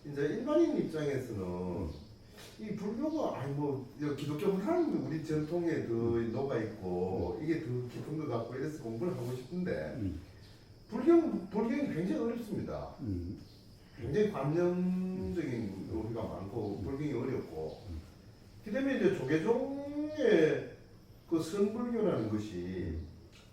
이제 일반인 입장에서는 이 불교가 아니 뭐 기독교 하나님 우리 전통에 더 녹아 있고 이게 더 깊은 것 같고 이래서 공부를 하고 싶은데 불경이 굉장히 어렵습니다. 굉장히 관념적인 우리가 많고 불경이 어렵고 그다음에 이제 조계종의 그 선불교라는 것이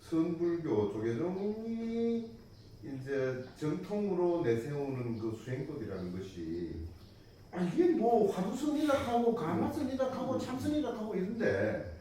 선불교 조계종이 이제 정통으로 내세우는 그 수행법이라는 것이 이게 뭐 화두선이라 하고 가마선이라 하고 참선이라 하고 이런데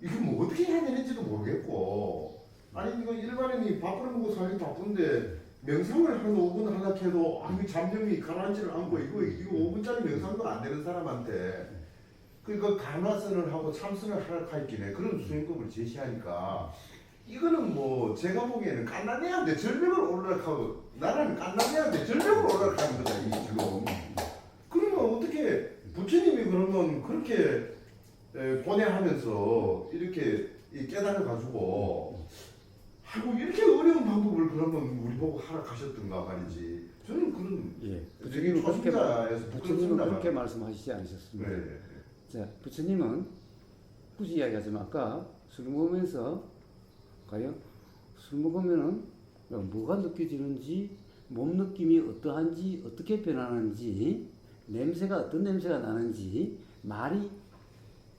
이게 뭐 어떻게 해야 되는지도 모르겠고 아니 이거 일반인이 밥을 먹고 살기 바쁜데 명상을 한 5분 하나 해도 이거 잠정이 가라앉지를 않고 이거 5분짜리 명상도 안 되는 사람한테 그러니까 가마선을 하고 참선을 하락할기네 그런 수행법을 제시하니까 이거는 뭐 제가 보기에는 깐난애한테 절벽을 오르락하고 나라는 깐난애한테 절벽을 오르락하는 거다 이 지금. 그러면 어떻게 부처님이 그러면 그렇게 고뇌하면서 이렇게 깨달아 가지고 아이고 이렇게 어려운 방법을 그러면 우리 보고 하락하셨던가 말이지. 저는 그런 부처님은 그렇게 말씀하시지 않으셨습니다. 네. 자, 부처님은 굳이 이야기하지만 아까 술 먹으면서 과연 술 먹으면은 뭐가 느껴지는지 몸 느낌이 어떠한지 어떻게 변하는지 냄새가 어떤 냄새가 나는지 말이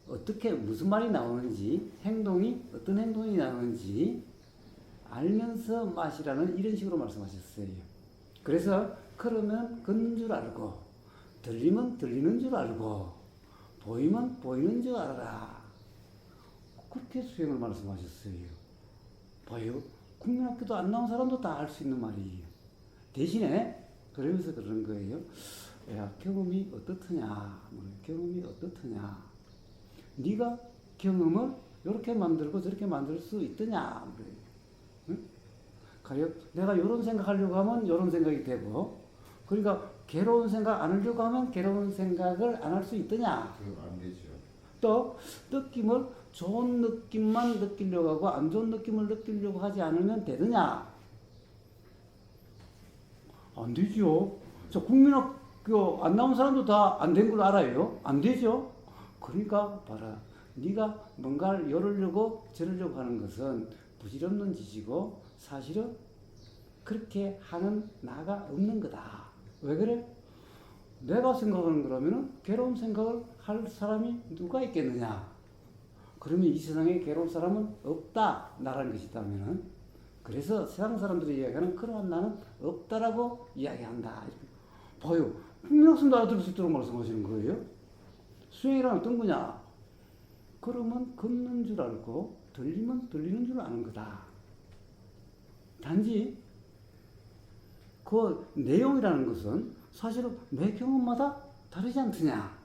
어떻게 무슨 말이 나오는지 행동이 어떤 행동이 나오는지 알면서 마시라는 이런 식으로 말씀하셨어요. 그래서 걸으면 걷는 줄 알고 들리면 들리는 줄 알고 보이면 보이는 줄 알아라. 그렇게 수행을 말씀하셨어요. 봐요. 국민학교도 안 나온 사람도 다 알 수 있는 말이에요. 대신에 그러면서 그러는 거예요. 야, 경험이 어떻느냐? 경험이 어떻느냐? 네가 경험을 이렇게 만들고 저렇게 만들 수 있더냐? 응? 가령 내가 이런 생각하려고 하면 이런 생각이 되고, 그러니까 괴로운 생각 안 하려고 하면 괴로운 생각을 안 할 수 있더냐? 안 되죠. 또 느낌을 좋은 느낌만 느끼려고 하고 안 좋은 느낌을 느끼려고 하지 않으면 되느냐? 안 되죠. 저 국민학교 안 나온 사람도 다 안 된 걸 알아요. 안 되죠. 그러니까 봐라. 네가 뭔가를 열으려고 저러려고 하는 것은 부질없는 짓이고 사실은 그렇게 하는 나가 없는 거다. 왜 그래? 내가 생각하는 거라면 괴로운 생각을 할 사람이 누가 있겠느냐? 그러면 이 세상에 괴로운 사람은 없다. 나라는 것이 있다면 그래서 세상 사람들이 이야기하는 그러한 나는 없다라고 이야기한다. 봐요. 국민학생도 알아들을 수 있도록 말씀하시는 거예요. 수행이란 어떤 거냐? 걸으면 걷는 줄 알고 들리면 들리는 줄 아는 거다. 단지 그 내용이라는 것은 사실은 매 경험마다 다르지 않느냐?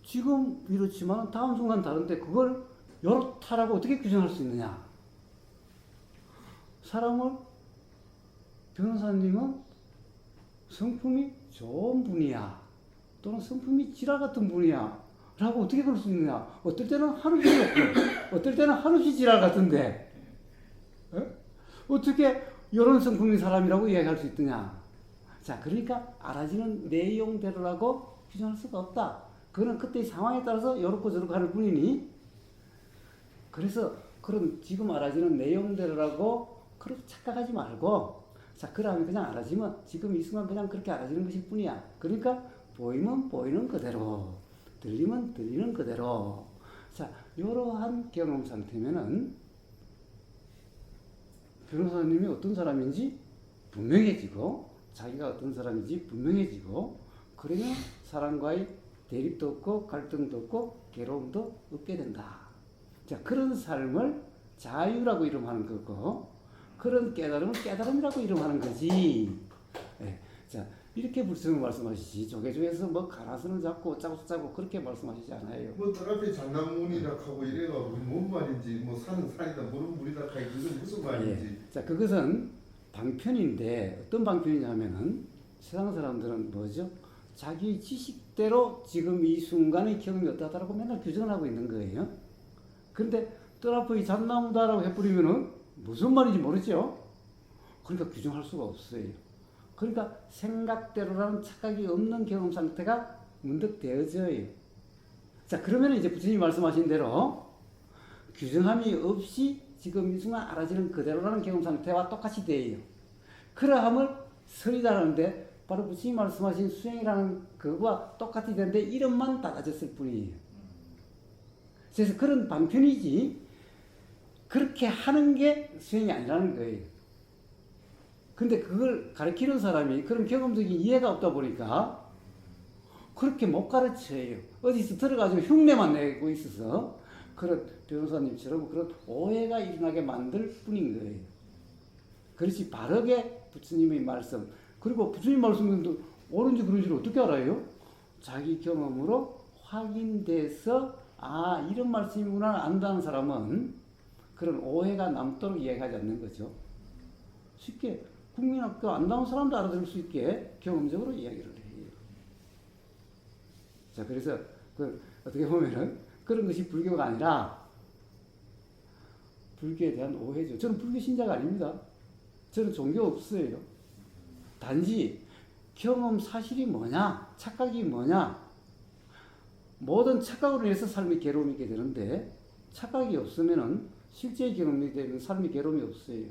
지금 이렇지만 다음 순간 다른데 그걸 이렇다라고 어떻게 규정할 수 있느냐? 사람을 변호사님은 성품이 좋은 분이야 또는 성품이 지랄 같은 분이야 라고 어떻게 그럴 수 있느냐? 어떨 때는 한없이 좋고 어떨 때는 한없이 지랄 같은데 어떻게 이런 성품의 사람이라고 이야기할 수 있느냐? 자, 그러니까 알아지는 내용대로라고 규정할 수가 없다. 그거는 그때의 상황에 따라서 요렇고 저렇고 하는 뿐이니 그래서 그런 지금 알아지는 내용대로라고 그렇게 착각하지 말고 자, 그러면 그냥 알아지면 지금 이 순간 그냥 그렇게 알아지는 것일 뿐이야. 그러니까 보이면 보이는 그대로 들리면 들리는 그대로 자, 이러한 경험 상태면은 변호사님이 어떤 사람인지 분명해지고 자기가 어떤 사람인지 분명해지고 그러면 사람과의 대립도 없고 갈등도 없고 괴로움도 없게 된다. 자, 그런 삶을 자유라고 이름하는 거고 그런 깨달음을 깨달음이라고 이름하는 거지. 네. 자, 이렇게 불성을 말씀하시지 조계종에서 뭐 가라선을 잡고 어쩌고 저쩌고 그렇게 말씀하시지 않아요. 뭐 앞에 장남문이라 하고 이래가 뭔 말인지 뭐 산은 산이다 물은 물이다 하고 그건 무슨 말인지. 예. 자, 그것은 방편인데 어떤 방편이냐면은 세상 사람들은 뭐죠? 자기 지식대로 지금 이 순간의 경험이 어떠하다라고 맨날 규정을 하고 있는 거예요. 그런데 뜰앞의 잣나무다라고 해버리면은 무슨 말인지 모르죠? 그러니까 규정할 수가 없어요. 그러니까 생각대로라는 착각이 없는 경험 상태가 문득 되어져요. 자, 그러면 이제 부처님이 말씀하신 대로 규정함이 없이 지금 이 순간 알아지는 그대로라는 경험 상태와 똑같이 돼요. 그러함을 설이라는데 바로 부처님이 말씀하신 수행이라는 그거와 똑같이 되는데 이름만 달라졌을 뿐이에요. 그래서 그런 방편이지 그렇게 하는 게 수행이 아니라는 거예요. 근데 그걸 가르치는 사람이 그런 경험적인 이해가 없다 보니까 그렇게 못 가르쳐요. 어디서 들어가지고 흉내만 내고 있어서 그런 변호사님처럼 그런 오해가 일어나게 만들 뿐인 거예요. 그렇지 바르게 부처님의 말씀 그리고 부처님 말씀도 옳은지 그런지를 어떻게 알아요? 자기 경험으로 확인돼서 아 이런 말씀이구나 안다는 사람은 그런 오해가 남도록 이해하지 않는 거죠. 쉽게 국민학교 안 나온 사람도 알아들을 수 있게 경험적으로 이야기를 해요. 자, 그래서 어떻게 보면은 그런 것이 불교가 아니라 불교에 대한 오해죠. 저는 불교 신자가 아닙니다. 저는 종교 없어요. 단지 경험 사실이 뭐냐, 착각이 뭐냐, 모든 착각으로 인해서 삶이 괴로움이 있게 되는데 착각이 없으면은 실제 경험이 되면 삶이 괴로움이 없어요.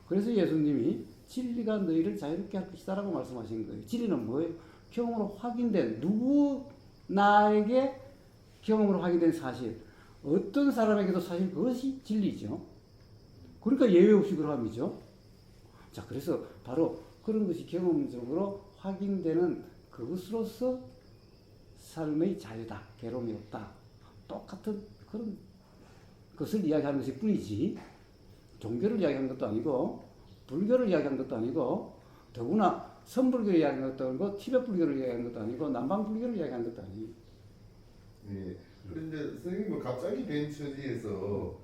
그래서 예수님이 진리가 너희를 자유롭게 할 것이다 라고 말씀하신 거예요. 진리는 뭐예요? 경험으로 확인된 누구나에게 경험으로 확인된 사실 어떤 사람에게도 사실 그것이 진리죠. 그러니까 예외 없이 그러함이죠. 자, 그래서 바로 그런 것이 경험적으로 확인되는 그것으로서 삶의 자유다. 괴로움이 없다. 똑같은 그런 것을 이야기하는 것일 뿐이지 종교를 이야기하는 것도 아니고 불교를 이야기하는 것도 아니고 더구나 선불교를 이야기하는 것도 아니고 티베트 불교를 이야기하는 것도 아니고 남방 불교를 이야기하는 것도 아니에요. 예. 그런데 선생님은 갑자기 된 처지에서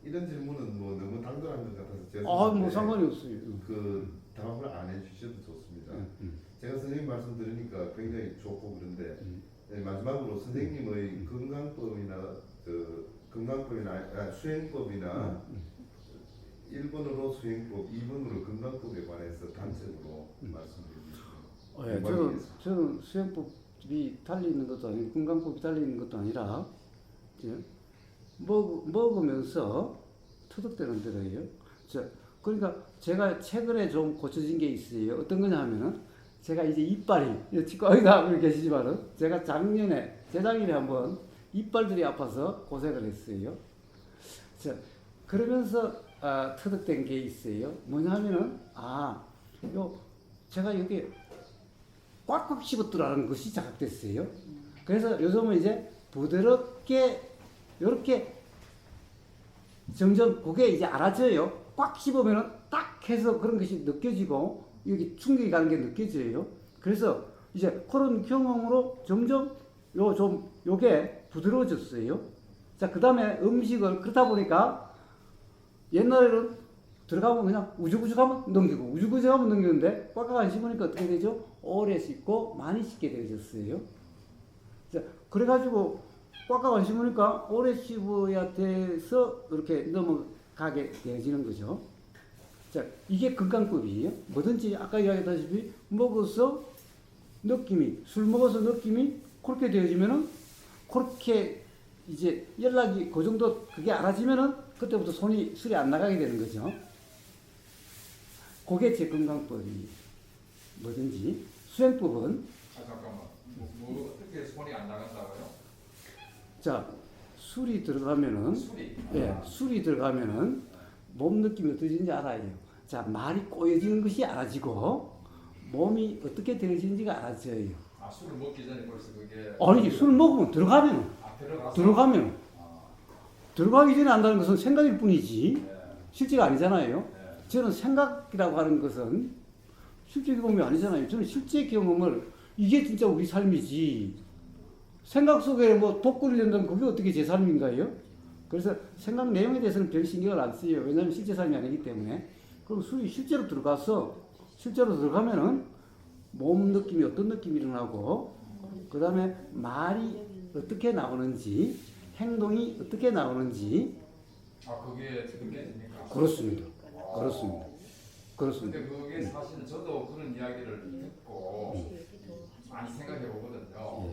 이런 질문은 뭐 너무 당돌한 것 같아서 제가 뭐 상관이 없어요. 그 답을 안 해주셔도 좋습니다. 제가 선생님 말씀 들으니까 굉장히 좋고 그런데 네, 마지막으로 선생님의 건강법이나 수행법이나 1번으로 수행법, 2번으로 건강법에 관해서 단적으로 말씀해 주시면. 저는 수행법이 달리는 것도 아니고 건강법이 달리는 것도 아니라 먹으면서 터득되는 대로예요. 그러니까 제가 최근에 좀 고쳐진 게 있어요. 어떤 거냐 하면은 제가 이제 이빨이 치과의사 계시지만은 제가 재작년에 한번 이빨들이 아파서 고생을 했어요. 그러면서 터득된 게 있어요. 뭐냐면은 제가 여기 꽉꽉 씹었더라는 것이 자각됐어요. 그래서 요즘은 이제 부드럽게 이렇게 점점 그게 이제 알아져요. 꽉 씹으면은 딱 해서 그런 것이 느껴지고 여기 충격이 가는 게 느껴져요. 그래서 이제 그런 경험으로 점점 요게 부드러워졌어요. 자, 그 다음에 음식을 그러다 보니까 옛날에는 들어가면 그냥 우죽우죽하면 넘기고 우죽우죽하면 넘기는데 꽉꽉 안 씹으니까 어떻게 되죠? 오래 씹고 많이 씹게 되어졌어요. 자, 그래가지고 꽉꽉 안 씹으니까 오래 씹어야 돼서 이렇게 넘어가게 되어지는 거죠. 자, 이게 건강법이에요. 뭐든지 아까 이야기했다시피 술 먹어서 느낌이 그렇게 되어지면은 그렇게 이제 연락이 그 정도 그게 알아지면은 그때부터 술이 안 나가게 되는 거죠. 그게 제 건강법이 뭐든지 수행법은 잠깐만 어떻게 손이 안 나간다고요? 자, 술이 들어가면은 술이 들어가면은 몸 느낌이 어떠신지 알아요. 자, 말이 꼬여지는 것이 알아지고 몸이 어떻게 되어지는지가 알아져요. 술을 먹기 전에 벌써 그게 아니지, 술 먹으면 들어가면 들어가기 전에 안다는 것은 생각일 뿐이지 실제가 아니잖아요. 저는 생각이라고 하는 것은 실제 경험이 아니잖아요. 저는 실제 경험을 이게 진짜 우리 삶이지 생각 속에 뭐 독거리 된다면 그게 어떻게 제 삶인가요? 그래서 생각 내용에 대해서는 별 신경을 안 써요. 왜냐하면 실제 삶이 아니기 때문에. 그럼 술이 실제로 들어가면은 몸 느낌이 어떤 느낌이 일어나고 그 다음에 말이 어떻게 나오는지 행동이 어떻게 나오는지 그게 느껴집니까? 그렇습니다. 그렇습니다. 근데 그게 사실은 저도 그런 이야기를 듣고 많이 생각해 보거든요.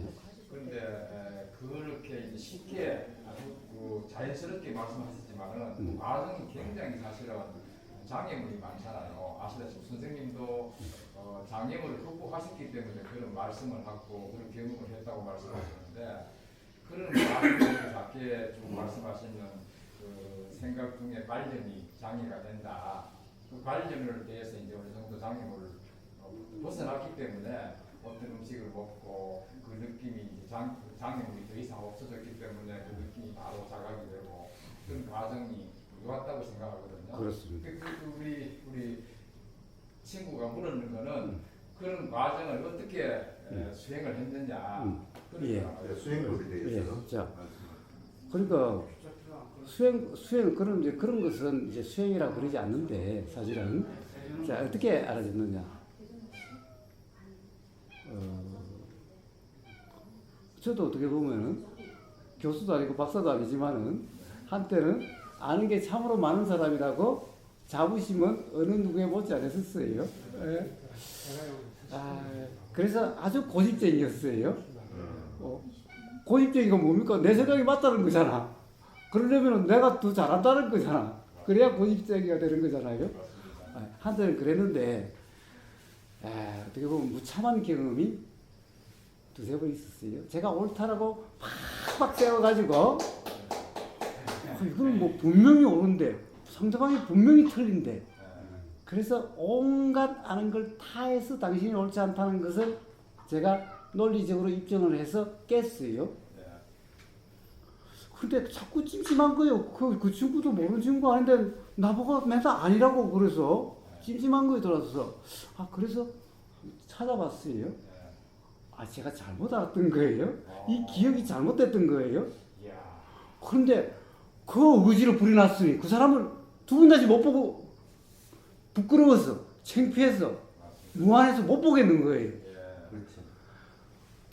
그런데 그렇게 이제 쉽게 아주 자연스럽게 말씀하셨지만은 그 과정이 굉장히 사실은 장애물이 많잖아요. 아시다시피 선생님도 장애물을 극복하셨기 때문에 그런 말씀을 하고 그런 경험을 했다고 말씀하셨는데 그런 과정을 밖에 좀 말씀하시는 그 생각 중에 관련이 장애가 된다. 그 관련을 대해서 이제 어느 정도 장애물을 벗어났기 때문에 어떤 음식을 먹고 그 느낌이 이제 장애물이 더 이상 없어졌기 때문에 그 느낌이 바로 자각이 되고 그런 과정이 좋았다고 생각하거든요. 그렇습니다. 우리 친구가 물었는 거는 그런 과정을 어떻게 수행을 했느냐. 예. 수행법에 대해서. 예. 자, 그러니까 수행 그런 것은 이제 수행이라고 그러지 않는데 사실은 자 어떻게 알아졌느냐? 저도 어떻게 보면은 교수도 아니고 박사도 아니지만은 한때는 아는 게 참으로 많은 사람이라고 자부심은 어느 누구에 못지 않았었어요. 예. 그래서 아주 고집쟁이였어요. 고집쟁이가 뭡니까? 내 생각이 맞다는 거잖아. 그러려면 내가 더 잘한다는 거잖아. 그래야 고집쟁이가 되는 거잖아요. 한때는 그랬는데 어떻게 보면 무참한 경험이 두세 번 있었어요. 제가 옳다라고 팍팍 세워가지고 이건 뭐 분명히 옳은데 상대방이 분명히 틀린데 그래서 온갖 아는 걸 다 해서 당신이 옳지 않다는 것을 제가 논리적으로 입증을 해서 깼어요. 근데 자꾸 찜찜한 거예요. 그 친구도 모르는 친구 아닌데 나보고 맨날 아니라고 그래서 찜찜한 거에 들어서 그래서 찾아봤어요. 제가 잘못 알았던 거예요. 이 기억이 잘못됐던 거예요. 그런데 그 의지를 부려놨으니 그 사람을 두 번 다시 못 보고 부끄러워서 창피해서 무안해서 못 보겠는 거예요.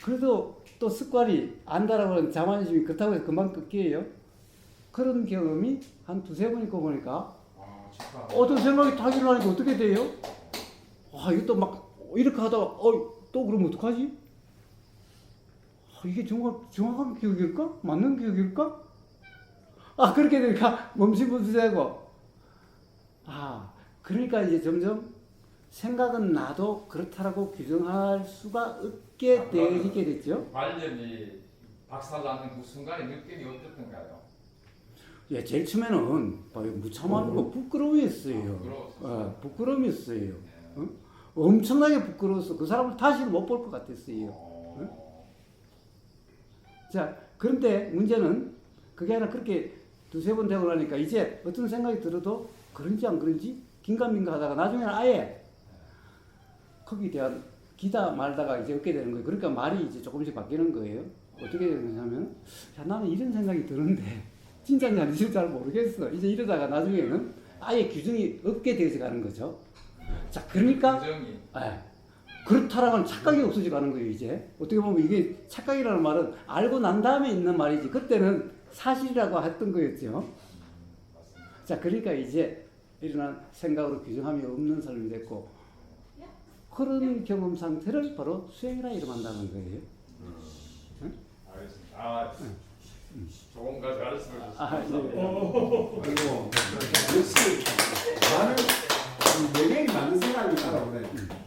그래도 또 습관이 안다라고 하는 자만심이 그렇다고 해서 금방 꺾여요. 그런 경험이 한 두세 번 있고 보니까 어떤 생각이 타기를 하니까 어떻게 돼요? 이것도 막 이렇게 하다가 또 그러면 어떡하지? 이게 정확한 기억일까? 맞는 기억일까? 그렇게 되니까 멈칫멈칫하고 그러니까 이제 점점 생각은 나도 그렇다라고 규정할 수가 없게 되게 됐죠. 관련이 박살나는 그 순간의 느낌이 어떻던가요? 예, 제일 처음에는 무참한 거 부끄러움이었어요. 부끄러움이었어요. 엄청나게 부끄러워서 그 사람을 다시는 못 볼 것 같았어요. 자, 그런데 문제는 그게 아니라 그렇게 두세 번 되고 나니까 이제 어떤 생각이 들어도 그런지 안 그런지 긴가민가 하다가 나중에는 아예 거기에 대한 기다 말다가 이제 얻게 되는 거예요. 그러니까 말이 이제 조금씩 바뀌는 거예요. 어떻게 되냐면 나는 이런 생각이 드는데 진짜인지 아닌지 잘 모르겠어. 이제 이러다가 나중에는 아예 규정이 없게 되어서 가는 거죠. 자, 그러니까 그렇다라고는 착각이 없어져 가는 거예요. 이제 어떻게 보면 이게 착각이라는 말은 알고 난 다음에 있는 말이지 그때는 사실이라고 했던 거였죠. 자, 그러니까 이제 일어난 생각으로 규정함이 없는 사람이 됐고 그런 경험 상태를 바로 수행이라 이름한다는 거예요. 알겠습니다. 좋은 거 잘했습니다. 역시 나는 내경이 맞는 사람이 따라오네.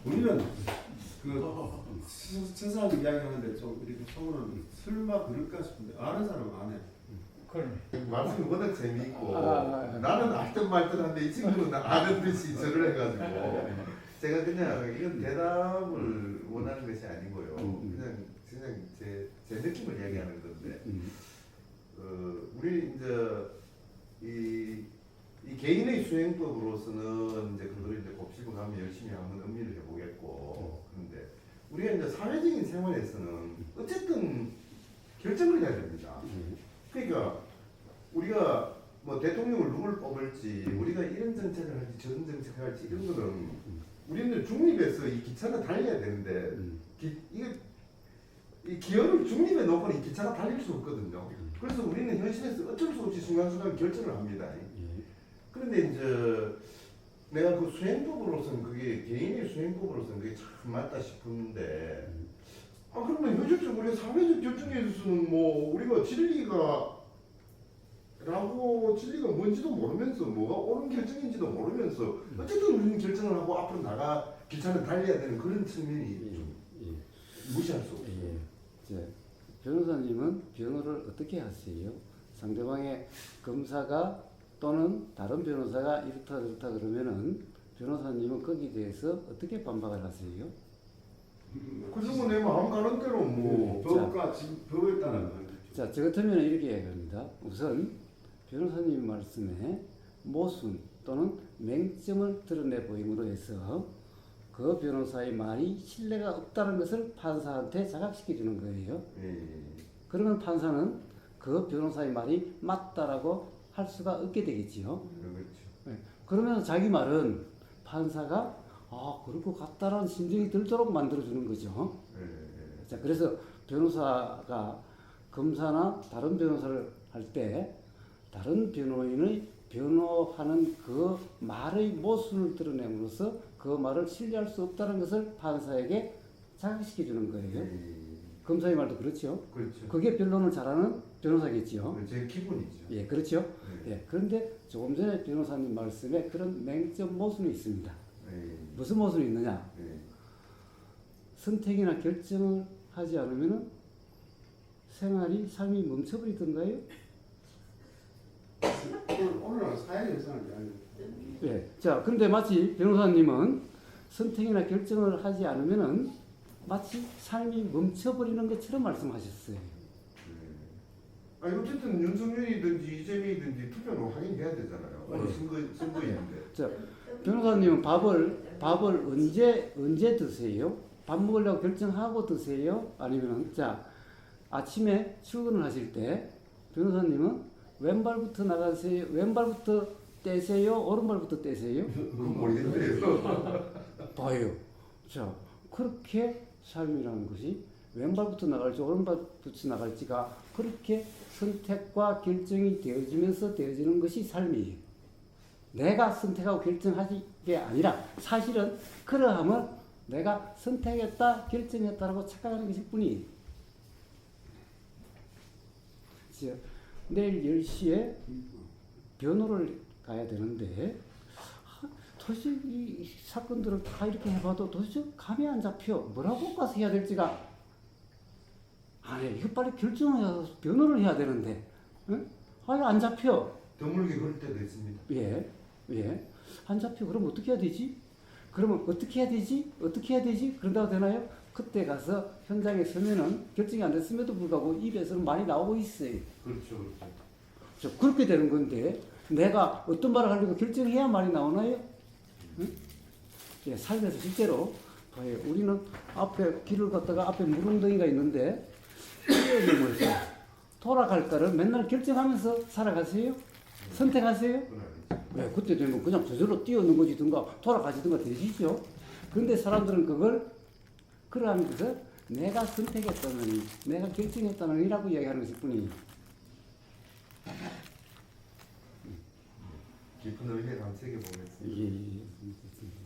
우리는 최소한 이야기하는데 좀 이렇게 처음에는 설마 그럴까 싶은데 아는 사람은 안 해. 말씀이 워낙 재미있고 나는 알듯 말듯 한데 이 친구는 아는 듯이 절을 해가지고 제가 그냥 이건 대답을 원하는 것이 아니고요. 그냥 제 느낌을 이야기하는 건데 우리 이제 이 개인의 수행법으로서는 이제 그거를 이제 곱씹어 가면 열심히 한번 음미를 해보겠고 그런데 우리가 이제 사회적인 생활에서는 어쨌든 결정을 해야 됩니다. 그러니까 우리가 뭐 대통령을 누굴 뽑을지 우리가 이런 정책을 할지 저런 정책을 할지 이런 거는 우리는 중립에서 이 기차가 달려야 되는데 이 기어를 중립에 놓고는 이 기차가 달릴 수 없거든요. 그래서 우리는 현실에서 어쩔 수 없이 순간순간 결정을 합니다. 그런데 이제 내가 그 수행법으로서는 그게 개인의 수행법으로서는 그게 참 맞다 싶은데 그러면 현실적으로 우리가 사회적 결정에 있어서는 뭐 우리가 진리가 뭔지도 모르면서 뭐가 옳은 결정인지도 모르면서 어쨌든 우리는 결정을 하고 앞으로 나가 길찬을 달려야 되는 그런 측면이 좀 무시할 수 없어요. 이제 변호사님은 변호를 어떻게 하세요? 상대방의 검사가 또는 다른 변호사가 이렇다 저렇다 그러면은 변호사님은 거기에 대해서 어떻게 반박을 하세요? 그중은 내 마음 가는 대로 뭐 법과 지금 법에 따라 가는 거죠. 자, 저 같으면 이렇게 이야기합니다. 우선 변호사님 말씀에 모순 또는 맹점을 드러내 보임으로 해서 그 변호사의 말이 신뢰가 없다는 것을 판사한테 자각시켜 주는 거예요. 그러면 판사는 그 변호사의 말이 맞다라고 할 수가 없게 되겠지요. 그렇죠. 그러면 자기 말은 판사가 그럴 것 같다라는 심정이 들도록 만들어주는 거죠. 자, 그래서 변호사가 검사나 다른 변호사를 할 때 다른 변호인의 변호하는 그 말의 모순을 드러냄으로써 그 말을 신뢰할 수 없다는 것을 판사에게 자각시켜 주는 거예요. 검사의 말도 그렇죠. 그렇죠. 그게 변론을 잘하는 변호사겠지요. 제 기본이죠. 예, 그렇죠. 예, 그런데 조금 전에 변호사님 말씀에 그런 맹점 모순이 있습니다. 무슨 모순이 있느냐? 선택이나 결정을 하지 않으면 생활이 삶이 멈춰버리던가요? 오늘은 사회 현상을 이야기합니다. 예. 자, 근데 마치 변호사님은 선택이나 결정을 하지 않으면은 마치 삶이 멈춰버리는 것처럼 말씀하셨어요. 아니 어쨌든 윤석열이든지 이재명이든지 투표는 하긴 해야 되잖아요. 오늘 선거인데. 자, 변호사님은 밥을 언제 드세요? 밥 먹으려고 결정하고 드세요? 아니면 자 아침에 출근을 하실 때 변호사님은 왼발부터 나가세요? 왼발부터 떼세요? 오른발부터 떼세요? 그건 모르겠는데요. 봐요. 자, 그렇게 삶이라는 것이 왼발부터 나갈지 오른발부터 나갈지가 그렇게 선택과 결정이 되어지면서 되어지는 것이 삶이에요. 내가 선택하고 결정하는 게 아니라 사실은 그러하면 내가 선택했다, 결정했다라고 착각하는 것일 뿐이에요. 내일 10시에 변호를 가야 되는데 도대체 이 사건들을 다 이렇게 해봐도 도대체 감이 안 잡혀. 뭐라고 가서 해야 될지가 이거 빨리 결정해서 변호를 해야 되는데 안 잡혀. 드물게 그럴 때도 있습니다. 예. 안 잡혀. 그럼 어떻게 해야 되지? 그러면 어떻게 해야 되지? 그런다고 되나요? 그때 가서 현장에 서면은 결정이 안 됐음에도 불구하고 입에서는 많이 나오고 있어요. 그렇죠. 그렇게 되는 건데 내가 어떤 말을 하려고 결정해야 말이 나오나요? 예, 삶에서 실제로 봐요. 우리는 앞에 길을 걷다가 앞에 물웅덩이가 있는데 뛰어넘어서 돌아갈까를 맨날 결정하면서 살아가세요? 선택하세요? 왜 그때 되면 그냥 저절로 뛰어넘어지든가 돌아가시든가 되시죠. 그런데 사람들은 그걸 그러하면서 내가 선택했다느니 내가 결정했다느니라고 이야기하는 것일 뿐이에요. 깊은 의미를 한번 새겨보겠습니다. 예.